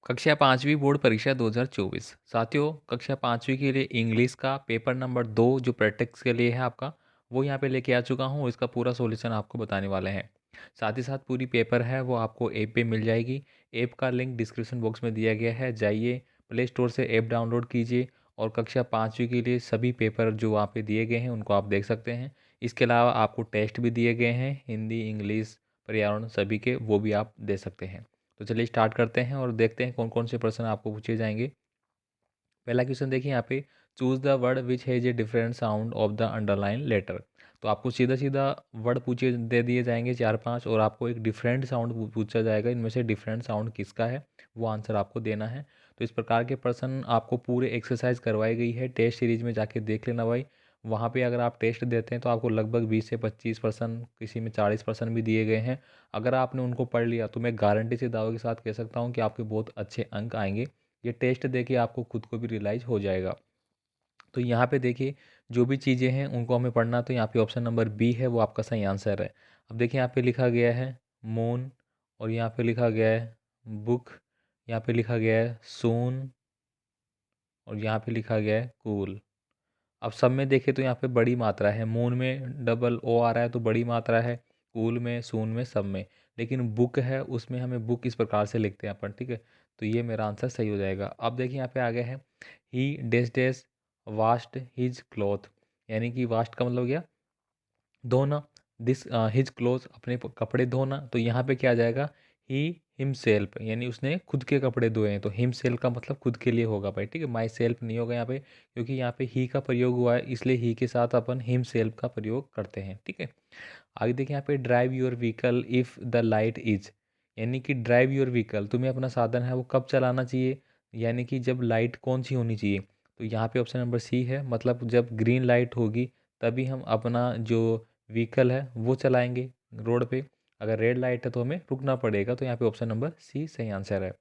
कक्षा 5वीं बोर्ड परीक्षा 2024। साथियों, कक्षा 5वीं के लिए इंग्लिश का पेपर नंबर 2 जो प्रैक्टिस के लिए है आपका, वो यहाँ पे लेके आ चुका हूँ। इसका पूरा सॉल्यूशन आपको बताने वाले हैं। साथ ही साथ पूरी पेपर है वो आपको ऐप पे मिल जाएगी। ऐप का लिंक डिस्क्रिप्शन बॉक्स में दिया गया है, जाइए प्ले स्टोर से ऐप डाउनलोड कीजिए और कक्षा 5वीं के लिए सभी पेपर जो वहाँ पे दिए गए हैं उनको आप देख सकते हैं। इसके अलावा आपको टेस्ट भी दिए गए हैं, हिंदी, इंग्लिश, पर्यावरण सभी के, वो भी आप दे सकते हैं। तो चलिए स्टार्ट करते हैं और देखते हैं कौन कौन से प्रश्न आपको पूछे जाएंगे। पहला क्वेश्चन देखिए यहाँ पे, choose the word which has a different sound of the underline letter. तो आपको सीधा सीधा वर्ड पूछे दे दिए जाएंगे 4-5 और आपको एक डिफरेंट साउंड पूछा जाएगा, इनमें से डिफरेंट साउंड किसका है वो आंसर आपको देना है। तो इस प्रकार के प्रश्न आपको पूरे एक्सरसाइज करवाई गई है, टेस्ट सीरीज में जाके देख लेना भाई। वहाँ पे अगर आप टेस्ट देते हैं तो आपको लगभग 20 से 25%, किसी में 40% भी दिए गए हैं। अगर आपने उनको पढ़ लिया तो मैं गारंटी से दावे के साथ कह सकता हूँ कि आपके बहुत अच्छे अंक आएंगे। ये टेस्ट देखिए आपको खुद को भी रियलाइज़ हो जाएगा। तो यहाँ पे देखिए जो भी चीज़ें हैं उनको हमें पढ़ना, तो यहाँ पे ऑप्शन नंबर बी है वो आपका सही आंसर है। अब देखिए यहाँ पे लिखा गया है मून, और यहाँ पे लिखा गया है बुक, यहाँ पे लिखा गया है सून, और यहाँ पे लिखा गया है कूल। अब सब में देखें तो यहाँ पे बड़ी मात्रा है, मून में डबल ओ आ रहा है तो बड़ी मात्रा है, कूल में, सून में, सब में। लेकिन बुक है उसमें हमें बुक इस प्रकार से लिखते हैं अपन, ठीक है। तो ये मेरा आंसर सही हो जाएगा। अब देखिए यहाँ पे आगे है ही डेस डेस वास्ट हिज क्लॉथ, यानी कि वास्ट का मतलब क्या, धोना। दिस हिज क्लोथ, अपने कपड़े धोना। तो यहाँ पे क्या आ जाएगा, ही हिमसेल्फ, यानी उसने खुद के कपड़े धोए हैं। तो हिमसेल्फ का मतलब खुद के लिए होगा भाई, ठीक है। माई सेल्फ नहीं होगा यहाँ पे, क्योंकि यहाँ पे ही का प्रयोग हुआ है, इसलिए ही के साथ अपन हिमसेल्फ का प्रयोग करते हैं, ठीक है। आगे देखिए यहाँ पे drive your vehicle if the light is, यानी कि ड्राइव योर व्हीकल, तुम्हें अपना साधन है वो कब चलाना चाहिए, यानी कि जब लाइट कौन सी होनी चाहिए। तो यहाँ पे ऑप्शन नंबर सी है, मतलब जब ग्रीन लाइट होगी तभी हम अपना जो व्हीकल है वो चलाएंगे रोड पे। अगर रेड लाइट है तो हमें रुकना पड़ेगा। तो यहाँ पे ऑप्शन नंबर सी सही आंसर है।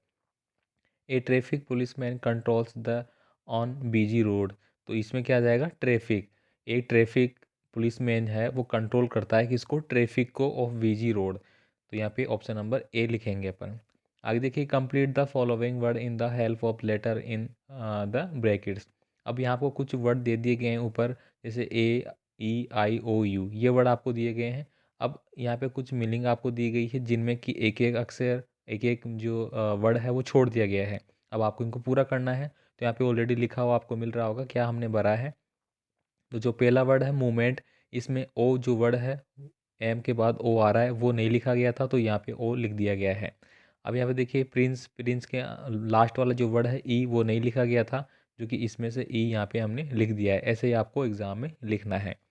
A traffic policeman controls the on busy road. तो इसमें क्या आ जाएगा, ट्रैफिक। एक ट्रैफिक पुलिसमैन है वो कंट्रोल करता है किसको, ट्रैफिक को, ऑफ बिजी रोड। तो यहाँ पे ऑप्शन नंबर ए लिखेंगे अपन। आगे देखिए, complete the following word in the help of letter in the brackets. अब यहाँ आपको कुछ वर्ड दे दिए गए हैं ऊपर, जैसे ए, ई, आई, ओ, यू, ये वर्ड आपको दिए गए हैं। अब यहाँ पे कुछ मीनिंग आपको दी गई है जिनमें कि एक एक अक्षर, एक एक जो वर्ड है वो छोड़ दिया गया है। अब आपको इनको पूरा करना है। तो यहाँ पे ऑलरेडी लिखा हुआ आपको मिल रहा होगा क्या हमने भरा है। तो जो पहला वर्ड है मूवमेंट, इसमें ओ जो वर्ड है, एम के बाद ओ आ रहा है, वो नहीं लिखा गया था तो यहाँ पे ओ लिख दिया गया है। अब यहाँ पे देखिए प्रिंस, प्रिंस के लास्ट वाला जो वर्ड है ई, वो नहीं लिखा गया था, जो कि इसमें से ई यहाँ पे हमने लिख दिया है। ऐसे ही आपको एग्जाम में लिखना है।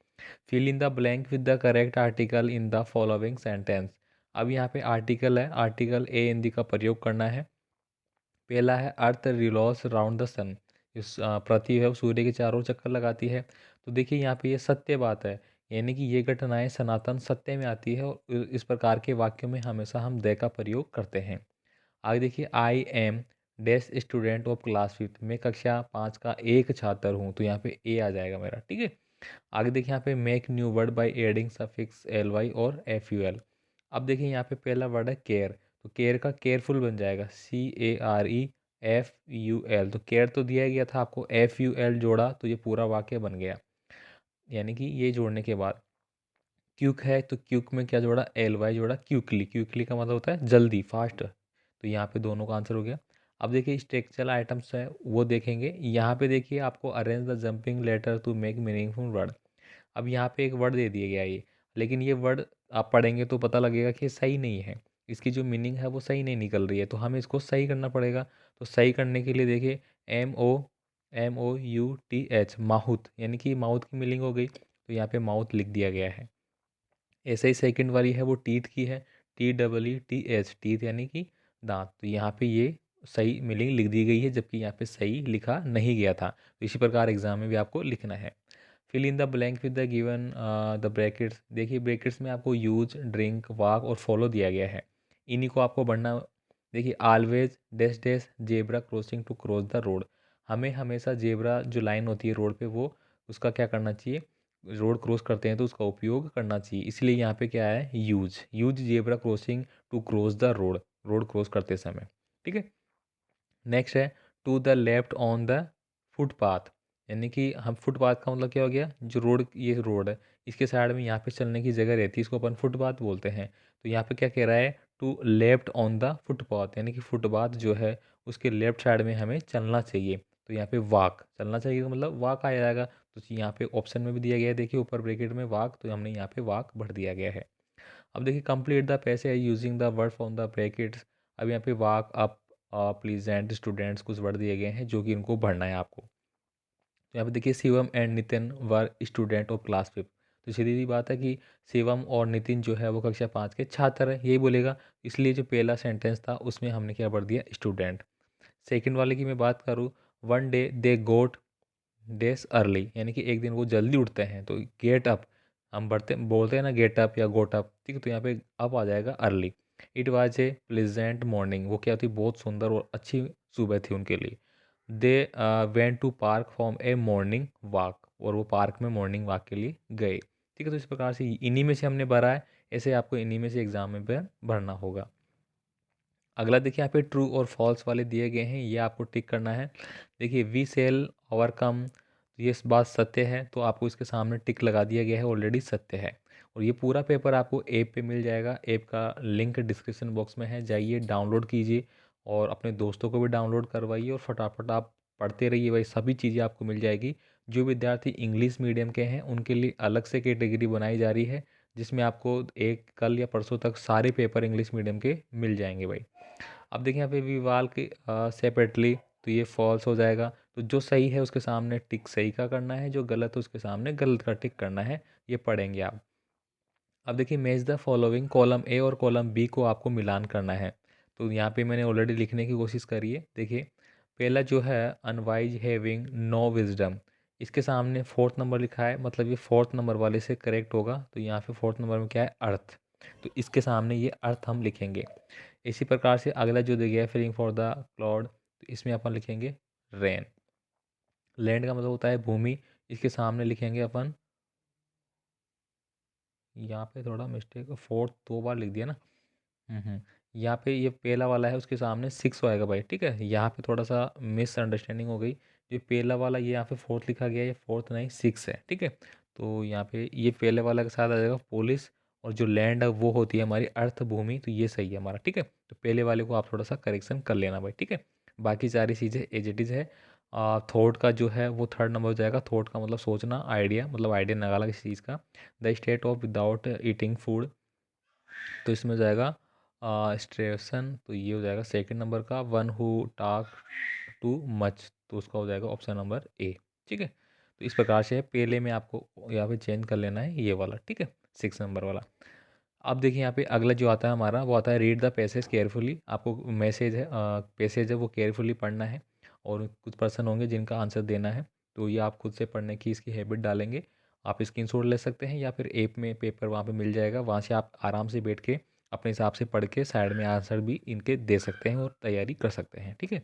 Fill in the blank with the correct article in the following sentence. अब यहाँ पे आर्टिकल है, आर्टिकल ए एन दी का प्रयोग करना है। पहला है अर्थ रिवॉल्व्स राउंड द सन। इस पृथ्वी है वो सूर्य के चारों ओर चक्कर लगाती है। तो देखिए यहाँ पे ये सत्य बात है, यानी कि ये घटनाएं सनातन सत्य में आती है, और इस प्रकार के वाक्यों में हमेशा हम दे का प्रयोग करते हैं। आगे देखिए, I am dash student of class 5, मैं कक्षा 5 का एक छात्र हूँ। तो यहाँ पे ए आ जाएगा मेरा, ठीक है। आगे देखिए यहाँ पे make new word by adding suffix L Y और एफ यू एल। अब देखिए यहाँ पे पहला वर्ड है केयर, तो केयर का केयरफुल बन जाएगा CAREFUL। तो केयर तो दिया गया था आपको, FUL जोड़ा तो ये पूरा वाक्य बन गया। यानी कि ये जोड़ने के बाद क्यूक है तो क्यूक में क्या जोड़ा, LY जोड़ा, क्यूकली, क्यूकली का मतलब होता है जल्दी, फास्ट। तो यहाँ पे दोनों का आंसर हो गया। अब देखिए स्ट्रक्चरल आइटम्स है वो देखेंगे। यहाँ पे देखिए आपको arrange the jumping letter to make meaningful word. अब यहाँ पे एक वर्ड दे दिया गया है ये, लेकिन ये वर्ड आप पढ़ेंगे तो पता लगेगा कि सही नहीं है, इसकी जो मीनिंग है वो सही नहीं निकल रही है, तो हमें इसको सही करना पड़ेगा। तो सही करने के लिए देखिए MOUTH, माउथ, यानी कि माउथ की मीनिंग हो गई, तो यहाँ पे माउथ लिख दिया गया है। ऐसे ही सेकंड वाली है वो टीथ की है, TEETH, टीथ यानी कि दांत। तो यहाँ पे ये सही मीनिंग लिख दी गई है, जबकि यहाँ पे सही लिखा नहीं गया था। तो इसी प्रकार एग्जाम में भी आपको लिखना है। Fill in the blank with the given the brackets. देखिए ब्रैकेट्स में आपको यूज, ड्रिंक, वॉक और फॉलो दिया गया है, इन्हीं को आपको बढ़ना। देखिए always dash dash zebra crossing to cross the road. हमें हमेशा जेब्रा जो लाइन होती है रोड पे, वो उसका क्या करना चाहिए, रोड क्रॉस करते हैं तो उसका उपयोग करना चाहिए। इसलिए यहाँ पे क्या है, use zebra crossing to cross the road, road cross करते समय, ठीक है। नेक्स्ट है to the left on the footpath, यानी कि हम फुटपाथ का मतलब क्या हो गया, जो रोड, ये रोड है, इसके साइड में यहाँ पे चलने की जगह रहती है, इसको अपन फुटपाथ बोलते हैं। तो यहाँ पे क्या कह रहा है, to left on the footpath, यानी कि फुटपाथ जो है उसके लेफ्ट साइड में हमें चलना चाहिए। तो यहाँ पे वॉक, चलना चाहिए तो मतलब वॉक आ जाएगा। तो यहाँ पे ऑप्शन में भी दिया गया है, देखिए ऊपर ब्रैकेट में वॉक, तो हमने यहाँ पे वॉक भर दिया गया है। अब देखिए complete the passage using the word from the brackets. अब यहाँ पे वॉक अप प्लीजेंट स्टूडेंट्स कुछ वर्ड दिए गए हैं जो कि इनको भरना है आपको। तो यहाँ पे देखिए Shivam and Nitin were student of class 5। तो सीधी सी बात है कि शिवम और नितिन जो है वो कक्षा 5 के छात्र है, यही बोलेगा। इसलिए जो पहला सेंटेंस था उसमें हमने क्या भर दिया, स्टूडेंट। सेकंड वाले की मैं बात करूँ, one day they got days early, यानी कि एक दिन वो जल्दी उठते हैं। तो गेट अप, हम बढ़ते बोलते हैं ना गेट अप या गोट अप, ठीक है। तो यहाँ पे अप आ जाएगा early. It was a pleasant morning, वो क्या थी, बहुत सुंदर और अच्छी सुबह थी उनके लिए। They went to park from a morning walk, और वो पार्क में मॉर्निंग वॉक के लिए गए, ठीक है। तो इस प्रकार से इन्हीं में से हमने भरा है, ऐसे आपको इन्हीं में से एग्जाम में भरना होगा। अगला देखिए यहाँ पे ट्रू और फॉल्स वाले दिए गए हैं, ये आपको टिक करना है। देखिए वी सेल ओवरकम, ये इस बात सत्य है, तो आपको इसके सामने टिक लगा दिया गया है, ऑलरेडी सत्य है। और ये पूरा पेपर आपको ऐप पे मिल जाएगा, ऐप का लिंक डिस्क्रिप्शन बॉक्स में है, जाइए डाउनलोड कीजिए और अपने दोस्तों को भी डाउनलोड करवाइए और फटाफट आप पढ़ते रहिए भाई, सभी चीज़ें आपको मिल जाएगी। जो विद्यार्थी इंग्लिश मीडियम के हैं उनके लिए अलग से कैटेगरी बनाई जा रही है, जिसमें आपको एक कल या परसों तक सारे पेपर इंग्लिश मीडियम के मिल जाएंगे भाई। अब देखिए यहाँ पे विवाल की सेपरेटली, तो ये फॉल्स हो जाएगा। तो जो सही है उसके सामने टिक सही का करना है, जो गलत है उसके सामने गलत का टिक करना है, ये पढ़ेंगे आप। अब देखिए match the following, column A और कॉलम बी को आपको मिलान करना है। तो यहाँ पे मैंने ऑलरेडी लिखने की कोशिश करी है। देखिए पहला जो है अनवाइज हैविंग नो विजडम, इसके सामने फोर्थ नंबर लिखा है, मतलब ये फोर्थ नंबर वाले से करेक्ट होगा। तो यहाँ पे फोर्थ नंबर में क्या है, अर्थ, तो इसके सामने ये अर्थ हम लिखेंगे। इसी प्रकार से अगला जो दिया गया है फीलिंग फॉर द क्लाउड, तो इसमें अपन लिखेंगे रेन। लैंड का मतलब होता है भूमि, इसके सामने लिखेंगे अपन, यहाँ पे थोड़ा मिस्टेक, फोर्थ दो बार लिख दिया ना। यहाँ पे ये पहला वाला है उसके सामने सिक्स आएगा भाई, ठीक है। यहाँ पे थोड़ा सा मिसअंडरस्टैंडिंग हो गई, जो पहला वाला ये यहाँ पे फोर्थ लिखा गया है, ये फोर्थ नहीं सिक्स है, ठीक है। तो यहाँ पे ये पहले वाला के साथ आ जाएगा पुलिस, और जो लैंड है वो होती है हमारी अर्थ भूमि, तो ये सही है हमारा, ठीक है। तो पहले वाले को आप थोड़ा सा करेक्शन कर लेना भाई, ठीक है। बाकी सारी चीज़ें एज इट इज़ है। थॉट का जो है वो थर्ड नंबर हो जाएगा। थॉट का मतलब सोचना, आइडिया, मतलब आइडिया निकाला किसी चीज़ का। The state of without eating food, तो इसमें हो जाएगा स्ट्रेसन, तो ये हो जाएगा सेकंड नंबर का। One who talk too much, तो उसका हो जाएगा ऑप्शन नंबर ए, ठीक है। तो इस प्रकार से पहले में आपको यहाँ पे चेंज कर लेना है ये वाला, ठीक है, सिक्स नंबर वाला। अब देखिए यहाँ पे अगला जो आता है हमारा, वो आता है रीड द पैसेज केयरफुली। आपको मैसेज है, पैसेज है वो केयरफुली पढ़ना है, और कुछ पर्सन होंगे जिनका आंसर देना है। तो ये आप खुद से पढ़ने की इसकी हैबिट डालेंगे। आप स्क्रीनशॉट ले सकते हैं या फिर ऐप में पेपर वहाँ पे मिल जाएगा, वहाँ से आप आराम से बैठ के अपने हिसाब से पढ़ के साइड में आंसर भी इनके दे सकते हैं और तैयारी कर सकते हैं, ठीक है।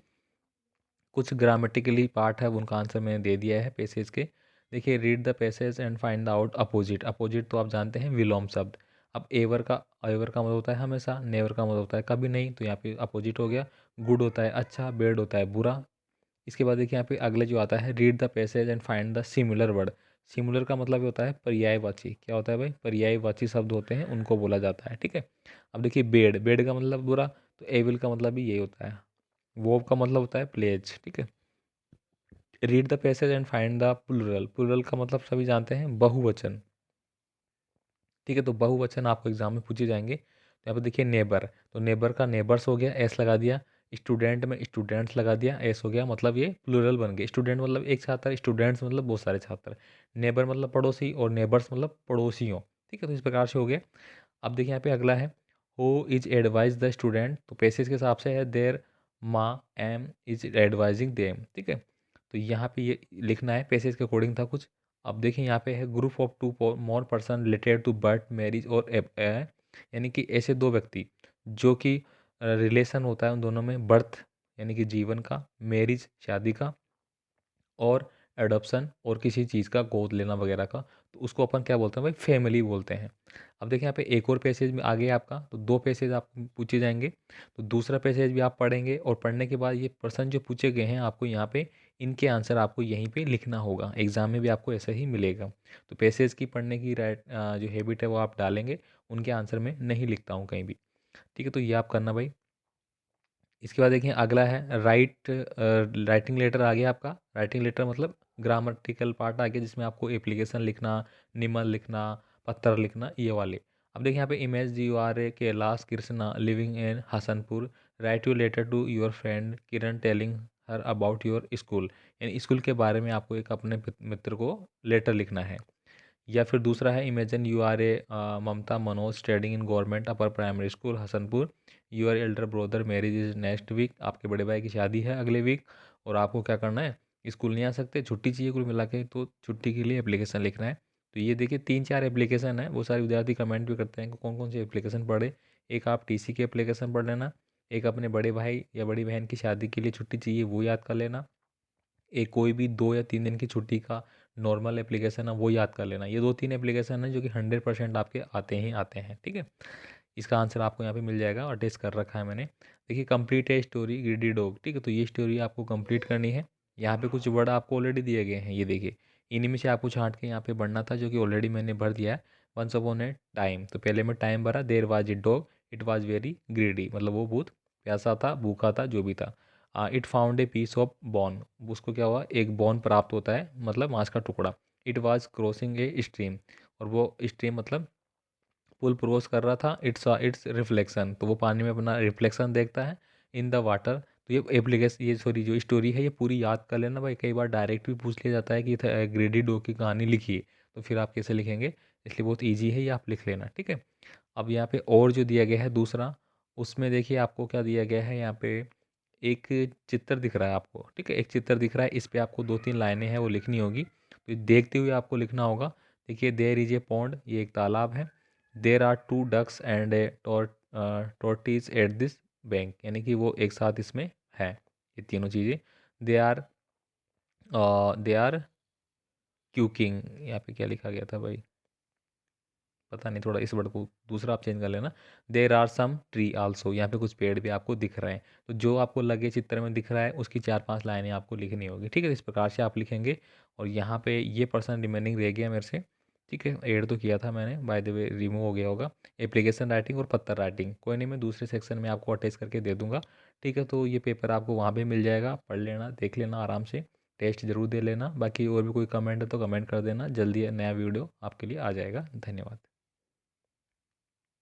कुछ ग्रामेटिकली पार्ट है उनका आंसर मैंने दे दिया है पैसेज के। देखिए read the passage and find out opposite. Opposite तो आप जानते हैं विलोम शब्द। अब एवर का मतलब होता है हमेशा, नेवर का मतलब होता है कभी नहीं, तो यहाँ पे अपोजिट हो गया। गुड होता है अच्छा, बैड होता है बुरा। इसके बाद देखिए यहाँ पे अगले जो आता है, read the passage and find the similar word. Similar का मतलब होता है पर्यायवाची, क्या होता है भाई, पर्यायवाची शब्द होते हैं उनको बोला जाता है, ठीक है। अब देखिए बेड, बेड का मतलब बुरा, तो एविल का मतलब भी यही होता है। वोव का मतलब होता है प्लेज, ठीक है। Read the passage and find the plural, plural का मतलब सभी जानते हैं बहुवचन, ठीक है। तो बहुवचन आपको एग्जाम में पूछे जाएंगे। तो यहाँ पर देखिए नेबर, तो नेबर का नेबर्स हो गया, एस लगा दिया। स्टूडेंट में स्टूडेंट्स लगा दिया, एस हो गया, मतलब ये प्लूरल बन गए। स्टूडेंट मतलब एक छात्र, स्टूडेंट्स मतलब बहुत सारे छात्र, नेबर मतलब पड़ोसी, और नेबर्स मतलब पड़ोसियों, ठीक है। तो इस प्रकार से हो गया। अब देखिए यहाँ पे अगला है, who is advise the student, तो पैसेज के हिसाब से है देयर माँ एम इज एडवाइजिंग देम, ठीक है। तो यहाँ पे ये लिखना है, पैसेज के अकॉर्डिंग था कुछ। अब देखिए यहाँ पे है group of two more person related to birth marriage और यानी कि ऐसे दो व्यक्ति जो कि रिलेशन होता है उन दोनों में, बर्थ यानी कि जीवन का, मैरिज शादी का, और एडॉप्शन और किसी चीज़ का गोद लेना वगैरह का, तो उसको अपन क्या बोलते हैं भाई, फैमिली बोलते हैं। अब देखिए यहाँ पे एक और पैसेज में आगे आपका, तो दो पैसेज आप पूछे जाएंगे। तो दूसरा पैसेज भी आप पढ़ेंगे और पढ़ने के बाद ये प्रश्न जो पूछे गए हैं आपको यहाँ पे, इनके आंसर आपको यहीं पे लिखना होगा। एग्जाम में भी आपको ऐसा ही मिलेगा। तो पैसेज की पढ़ने की जो हैबिट है वो आप डालेंगे, उनके आंसर में नहीं लिखता हूँ कहीं भी। ठीक है, तो ये आप करना भाई। इसके बाद देखिए अगला है राइटिंग लेटर आ गया आपका। राइटिंग लेटर मतलब ग्रामेटिकल पार्ट आ गया, जिसमें आपको एप्लीकेशन लिखना, निमन लिखना, पत्र लिखना, ये वाले। अब देखिए यहाँ पे imagine you are a Kailash Krishna living in Hasanpur, write you letter to your friend Kiran telling her about your school. यानी स्कूल के बारे में आपको एक अपने मित्र को लेटर लिखना है। या फिर दूसरा है imagine you are a Mamta Manoj studying in government upper primary school Hasanpur, your elder brother marriage is next week, आपके बड़े भाई की शादी है अगले वीक, और आपको क्या करना है, स्कूल नहीं आ सकते, छुट्टी चाहिए कुल मिला के, तो छुट्टी के लिए एप्लीकेशन लिखना है। तो ये देखिए 3-4 एप्लीकेशन है। वो सारे विद्यार्थी कमेंट भी करते हैं कि कौन कौन सी एप्लीकेशन पढ़े। एक आप टीसी की एप्लीकेशन पढ़ लेना, एक अपने बड़े भाई या बड़ी बहन की शादी के लिए छुट्टी चाहिए वो याद कर लेना, एक कोई भी 2 या 3 दिन की छुट्टी का नॉर्मल एप्लीकेशन है वो याद कर लेना। ये 2-3 एप्लीकेशन है जो कि 100% आपके आते ही आते हैं। ठीक है, इसका आंसर आपको यहाँ पे मिल जाएगा और टेस्ट कर रखा है मैंने। देखिए कंप्लीट है स्टोरी ग्रीडी डॉग। ठीक है, तो ये स्टोरी आपको कंप्लीट करनी है। यहाँ पे कुछ वर्ड आपको ऑलरेडी दिए गए हैं, ये देखिए इन्हीं में से आपको छांट के यहाँ पे बढ़ना था, जो कि ऑलरेडी मैंने भर दिया है। वंस अपॉन ए टाइम, तो पहले मैं टाइम भरा, there was it dog, it was very greedy, मतलब वो बहुत प्यासा था, भूखा था, जो भी था। It found a piece of bone, उसको क्या हुआ, एक बॉन प्राप्त होता है, मतलब मांस का टुकड़ा। It was crossing a stream, और वो स्ट्रीम मतलब पुल क्रॉस कर रहा था। इट्स इट्स रिफ्लेक्शन, तो वो पानी में अपना रिफ्लेक्शन देखता है इन द वाटर। तो ये एप्लीकेशन, ये सॉरी जो स्टोरी है ये पूरी याद कर लेना भाई। कई बार डायरेक्ट भी पूछ लिया जाता है कि ग्रेडी डो की कहानी लिखिए, तो फिर आप कैसे लिखेंगे, इसलिए बहुत ईजी है, ये आप लिख लेना। ठीक है, अब यहाँ पे और जो दिया गया है दूसरा, उसमें देखिए आपको क्या दिया गया है, यहाँ पे एक चित्र दिख रहा है आपको। ठीक है, एक चित्र दिख रहा है, इस पे आपको 2-3 लाइनें हैं वो लिखनी होगी, तो देखते हुए आपको लिखना होगा। देखिए देयर इज ए पॉन्ड, ये एक तालाब है। There are 2 ducks and a tortoise at this bank, यानी कि वो एक साथ इसमें है, ये तीनों चीज़ें। दे आर दे आर क्यूकिंग, यहाँ पे क्या लिखा गया था भाई, पता नहीं, थोड़ा इस वर्ड को दूसरा आप चेंज कर लेना। There are some tree also, यहाँ पे कुछ पेड़ भी आपको दिख रहे हैं। तो जो आपको लगे चित्र में दिख रहा है उसकी 4-5 लाइनें आपको लिखनी होगी। ठीक है, इस प्रकार से आप लिखेंगे। और यहाँ पे ये पर्सन रिमेनिंग रह गया मेरे से। ठीक है, ऐड तो किया था मैंने, बाय द वे रिमूव हो गया होगा। एप्लीकेशन राइटिंग और पत्र राइटिंग, कोई नहीं, मैं दूसरे सेक्शन में आपको अटैच करके दे दूंगा। ठीक है, तो ये पेपर आपको वहाँ पे मिल जाएगा, पढ़ लेना, देख लेना आराम से, टेस्ट जरूर दे लेना। बाकी और भी कोई कमेंट है तो कमेंट कर देना, जल्दी नया वीडियो आपके लिए आ जाएगा। धन्यवाद।